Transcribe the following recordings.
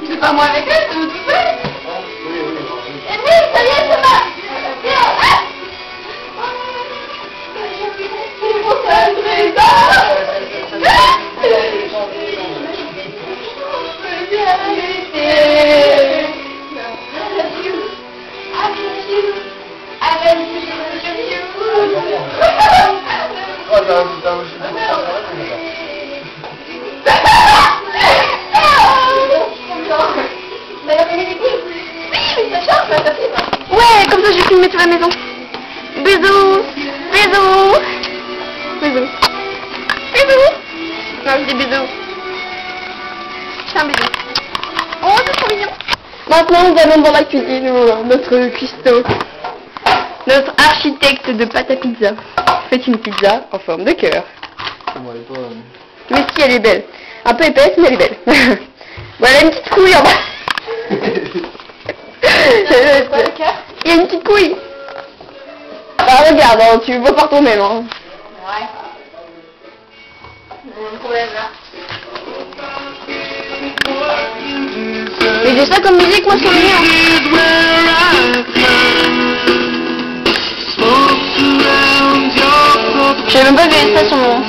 C'est pas moi avec elle, c'est tout seul. Oui, Et oui, ça y est, ça va. Viens. C'est mon seul trésor. Ouais, comme ça je vais filmer toute la maison. Bisous. Bisous. Bisous. Bisous. Non, je dis bisous. Je fais un bisou. Oh, c'est trop mignon. Maintenant, nous allons dans la cuisine où notre cuistot, notre architecte de pâte à pizza, fait une pizza en forme de cœur. Mais si, elle est belle. Un peu épaisse, mais elle est belle. Voilà une petite couille en bas. Il y a une petite couille. Bah regarde, hein, tu vois par toi-même. Hein. Ouais. Un problème là. Mais j'ai ça comme musique, moi, sur le mien. Je savais même pas que j'avais ça sur mon...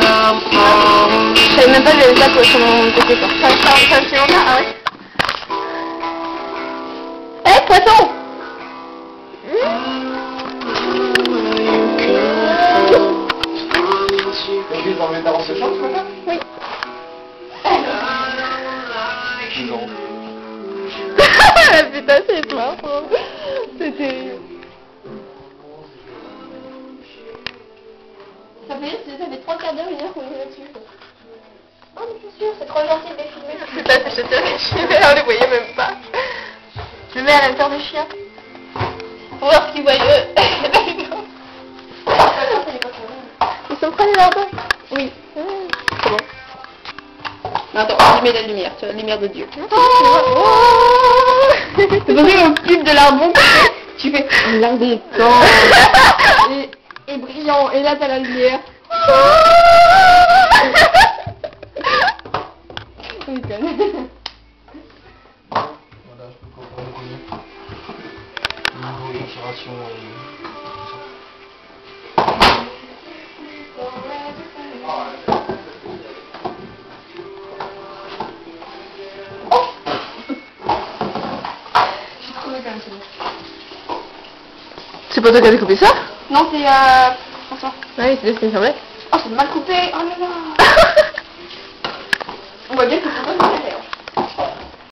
Je savais même pas que j'avais ça sur mon PC. Ça fait longtemps, ah ouais. Eh, poisson! Oui. Putain, c'est marrant. C'est terrible. Ça fait 3 quarts d'heure, 1 heure qu'on est là-dessus. Oh, mais c'est sûr, c'est trop gentil de les filmer. Putain, c'est gentil de les filmer, on les voyait même pas. Je le mets à la hauteur du chien. Pour voir ce qu'ils voient eux. Ils sont prêts là-bas? Oui. C'est bon. Attends, je mets la lumière, tu vois, la lumière de Dieu. C'est pour ça au pub de l'arbon, tu fais un lardon et brillant, et là t'as la lumière. Oui, voilà, je peux comprendre niveau étiration C'est pas toi qui as coupé ça? Non, c'est François. Ah oui, c'est ce qui me semblait. Oh, c'est mal coupé. Oh là là. On voit bien que c'est pas mal.